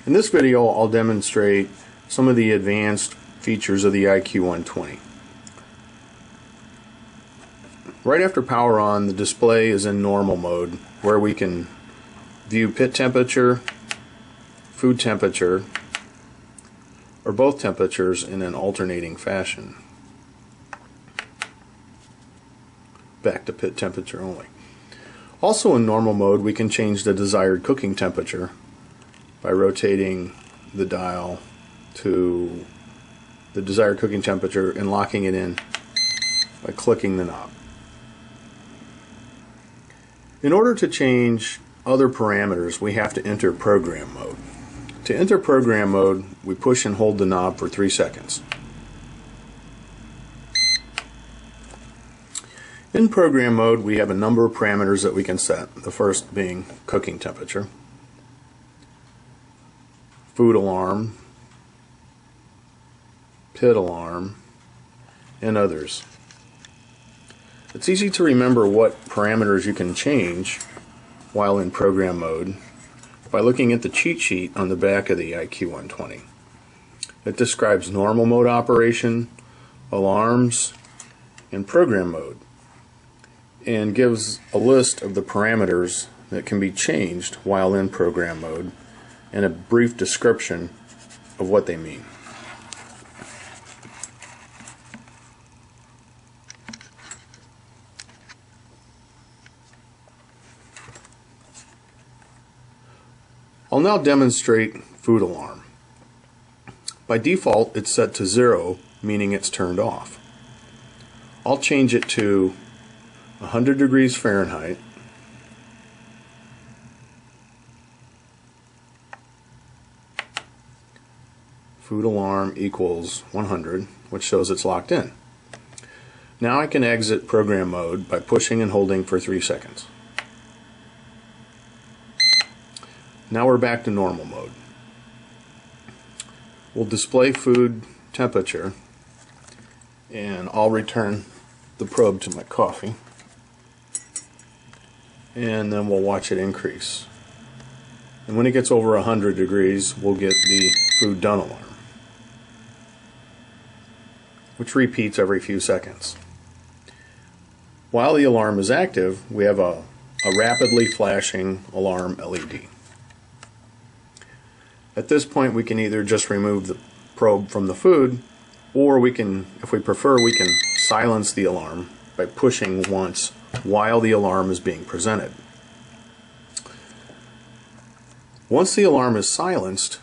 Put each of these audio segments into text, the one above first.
In this video, I'll demonstrate some of the advanced features of the IQ120. Right after power on, the display is in normal mode, where we can view pit temperature, food temperature, or both temperatures in an alternating fashion. Back to pit temperature only. Also in normal mode, we can change the desired cooking temperature by rotating the dial to the desired cooking temperature and locking it in by clicking the knob. In order to change other parameters, we have to enter program mode. To enter program mode, we push and hold the knob for 3 seconds. In program mode, we have a number of parameters that we can set, the first being cooking temperature, food alarm, pit alarm, and others. It's easy to remember what parameters you can change while in program mode by looking at the cheat sheet on the back of the IQ120. It describes normal mode operation, alarms, and program mode, and gives a list of the parameters that can be changed while in program mode and a brief description of what they mean. I'll now demonstrate food alarm. By default, it's set to 0, meaning it's turned off. I'll change it to 100 degrees Fahrenheit, food alarm equals 100, which shows it's locked in. Now I can exit program mode by pushing and holding for 3 seconds. Now we're back to normal mode. We'll display food temperature, and I'll return the probe to my coffee, and then we'll watch it increase. And when it gets over 100 degrees, we'll get the food done alarm, which repeats every few seconds. While the alarm is active, we have a rapidly flashing alarm LED. At this point, we can either just remove the probe from the food, or we can, if we prefer, we can silence the alarm by pushing once while the alarm is being presented. Once the alarm is silenced,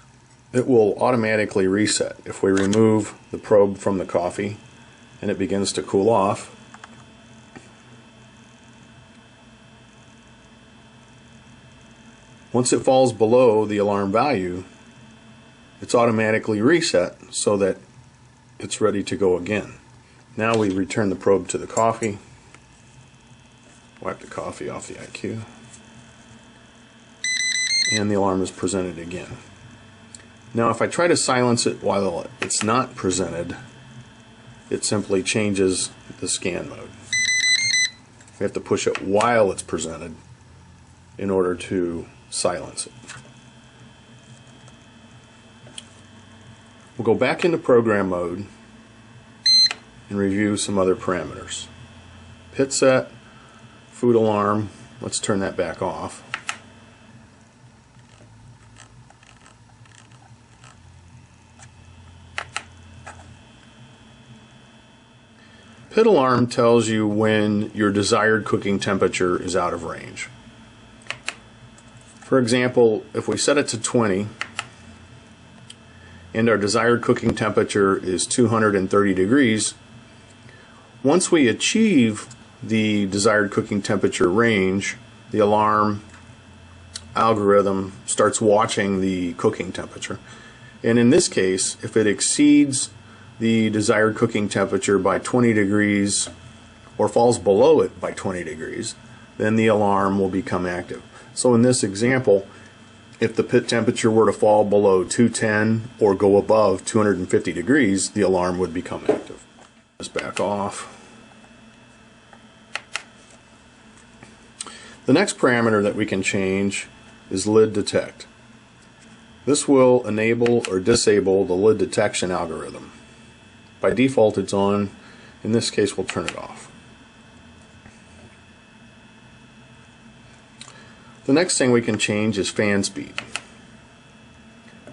it will automatically reset. If we remove the probe from the coffee and it begins to cool off, once it falls below the alarm value, it's automatically reset so that it's ready to go again. Now we return the probe to the coffee, wipe the coffee off the IQ, and the alarm is presented again. Now if I try to silence it while it's not presented, it simply changes the scan mode. We have to push it while it's presented in order to silence it. We'll go back into program mode and review some other parameters. Pit set, food alarm, let's turn that back off. Pit alarm tells you when your desired cooking temperature is out of range. For example, if we set it to 20 and our desired cooking temperature is 230 degrees, once we achieve the desired cooking temperature range, the alarm algorithm starts watching the cooking temperature. And in this case, if it exceeds the desired cooking temperature by 20 degrees or falls below it by 20 degrees, then the alarm will become active. So in this example, if the pit temperature were to fall below 210 or go above 250 degrees, the alarm would become active. Let's back off. The next parameter that we can change is lid detect. This will enable or disable the lid detection algorithm. By default it's on. In this case we'll turn it off. The next thing we can change is fan speed.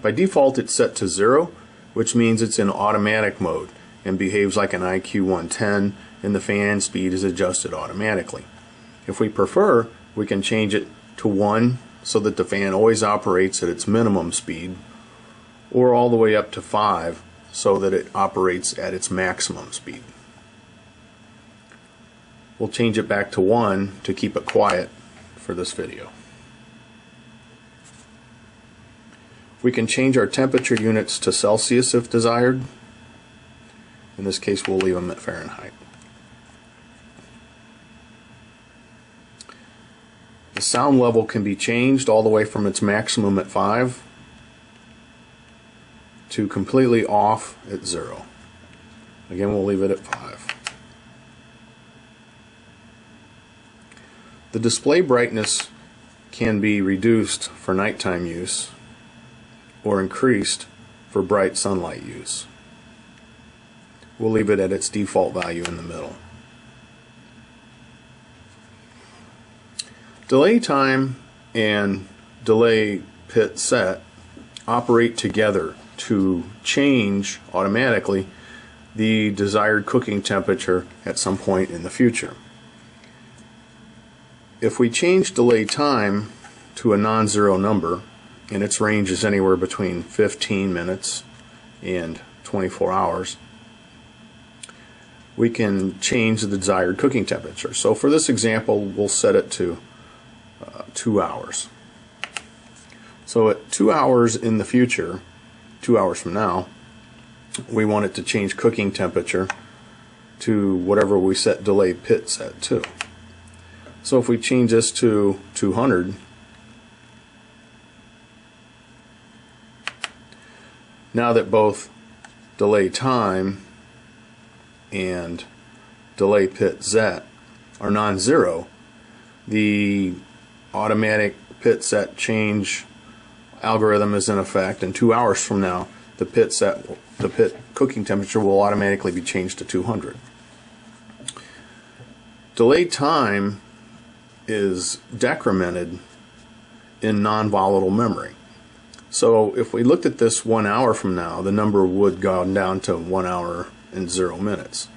By default it's set to 0, which means it's in automatic mode and behaves like an IQ110, and the fan speed is adjusted automatically. If we prefer, we can change it to 1 so that the fan always operates at its minimum speed, or all the way up to 5 so that it operates at its maximum speed. We'll change it back to 1 to keep it quiet for this video. We can change our temperature units to Celsius if desired. In this case we'll leave them at Fahrenheit. The sound level can be changed all the way from its maximum at 5 to completely off at 0. Again, we'll leave it at 5. The display brightness can be reduced for nighttime use or increased for bright sunlight use. We'll leave it at its default value in the middle. Delay time and delay pit set operate together to change automatically the desired cooking temperature at some point in the future. If we change delay time to a non-zero number, and its range is anywhere between 15 minutes and 24 hours, we can change the desired cooking temperature. So for this example, we'll set it to 2 hours. So at 2 hours in the future, 2 hours from now, we want it to change cooking temperature to whatever we set delay pit set to. So if we change this to 200, now that both delay time and delay pit set are non-zero, the automatic pit set change algorithm is in effect, and 2 hours from now the pit cooking temperature will automatically be changed to 200. Delay time is decremented in non-volatile memory. So if we looked at this 1 hour from now, the number would go down to 1 hour and 0 minutes.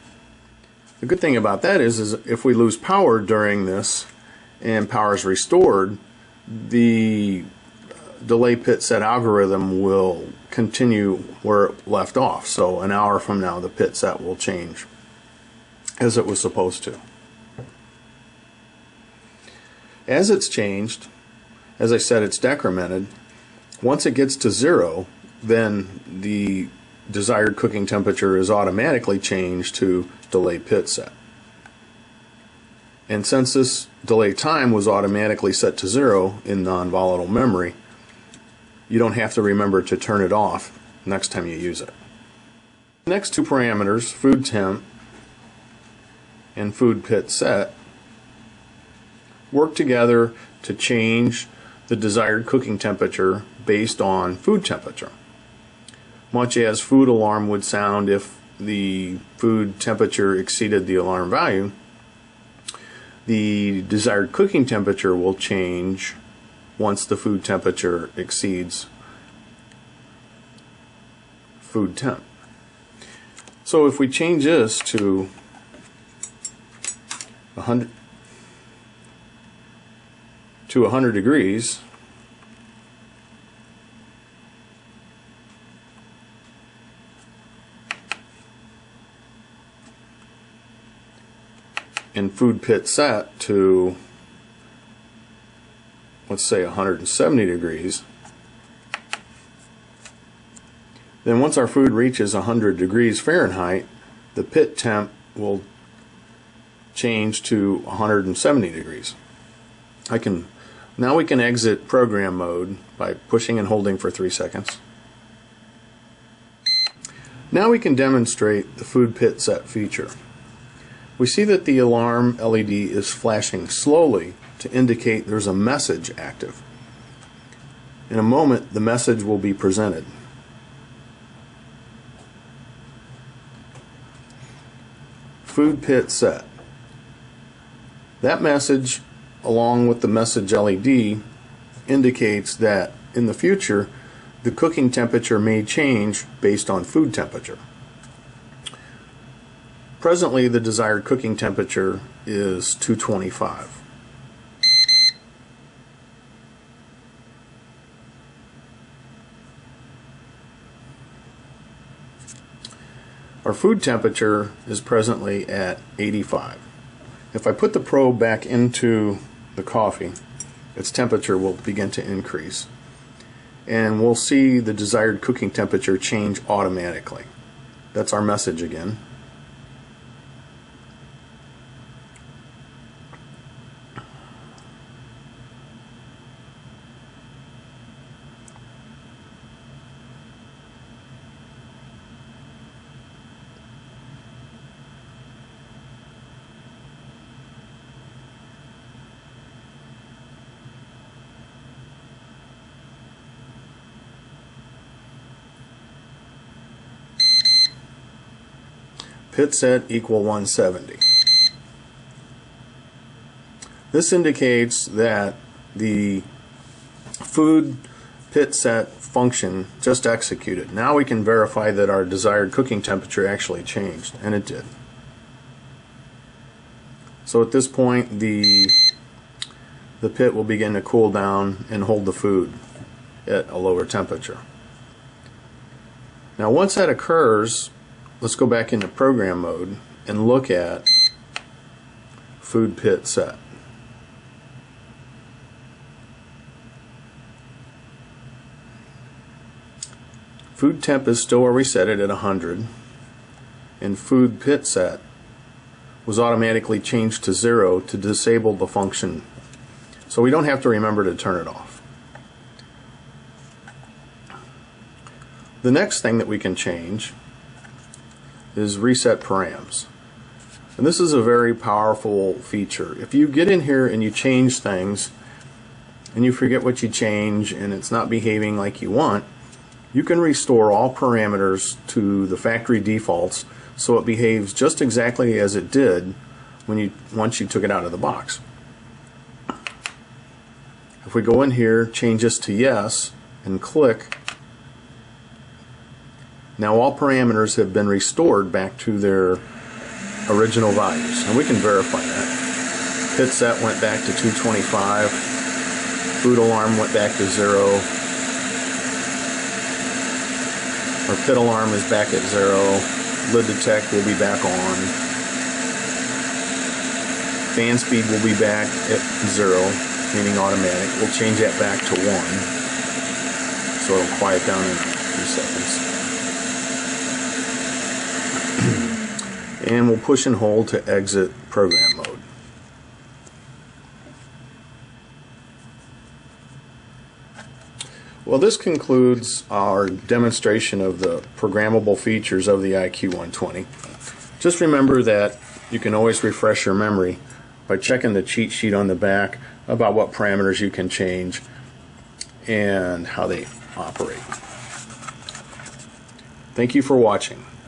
The good thing about that is if we lose power during this and power is restored, the delay pit set algorithm will continue where it left off. So an hour from now the pit set will change as it was supposed to. As it's changed, as I said, it's decremented. Once it gets to 0, then the desired cooking temperature is automatically changed to delay pit set. And since this delay time was automatically set to 0 in non-volatile memory, you don't have to remember to turn it off next time you use it. The next two parameters, food temp and food pit set, work together to change the desired cooking temperature based on food temperature. Much as food alarm would sound if the food temperature exceeded the alarm value, the desired cooking temperature will change once the food temperature exceeds food temp. So if we change this to 100 degrees, and food pit set to, let's say, 170 degrees, then once our food reaches 100 degrees Fahrenheit, the pit temp will change to 170 degrees. Now we can exit program mode by pushing and holding for 3 seconds. Now we can demonstrate the food pit set feature. We see that the alarm LED is flashing slowly to indicate there's a message active. In a moment, the message will be presented. Food pit set. That message, along with the message LED, indicates that in the future the cooking temperature may change based on food temperature. Presently, the desired cooking temperature is 225. Our food temperature is presently at 85. If I put the probe back into the coffee, its temperature will begin to increase, and we'll see the desired cooking temperature change automatically. That's our message again. Pit set equal 170. This indicates that the food pit set function just executed. Now we can verify that our desired cooking temperature actually changed, and it did. So at this point the pit will begin to cool down and hold the food at a lower temperature. Now once that occurs, let's go back into program mode and look at food pit set. Food temp is still where we set it at 100, and food pit set was automatically changed to 0 to disable the function, so we don't have to remember to turn it off. The next thing that we can change is reset params. And this is a very powerful feature. If you get in here and you change things and you forget what you change and it's not behaving like you want, you can restore all parameters to the factory defaults so it behaves just exactly as it did once you took it out of the box. If we go in here, change this to yes, and click, now all parameters have been restored back to their original values, and we can verify that. Pit set went back to 225, food alarm went back to 0, our pit alarm is back at 0, lid detect will be back on, fan speed will be back at 0, meaning automatic. We'll change that back to 1, so it'll quiet down in a few seconds. And we'll push and hold to exit program mode. Well, this concludes our demonstration of the programmable features of the IQ120. Just remember that you can always refresh your memory by checking the cheat sheet on the back about what parameters you can change and how they operate. Thank you for watching.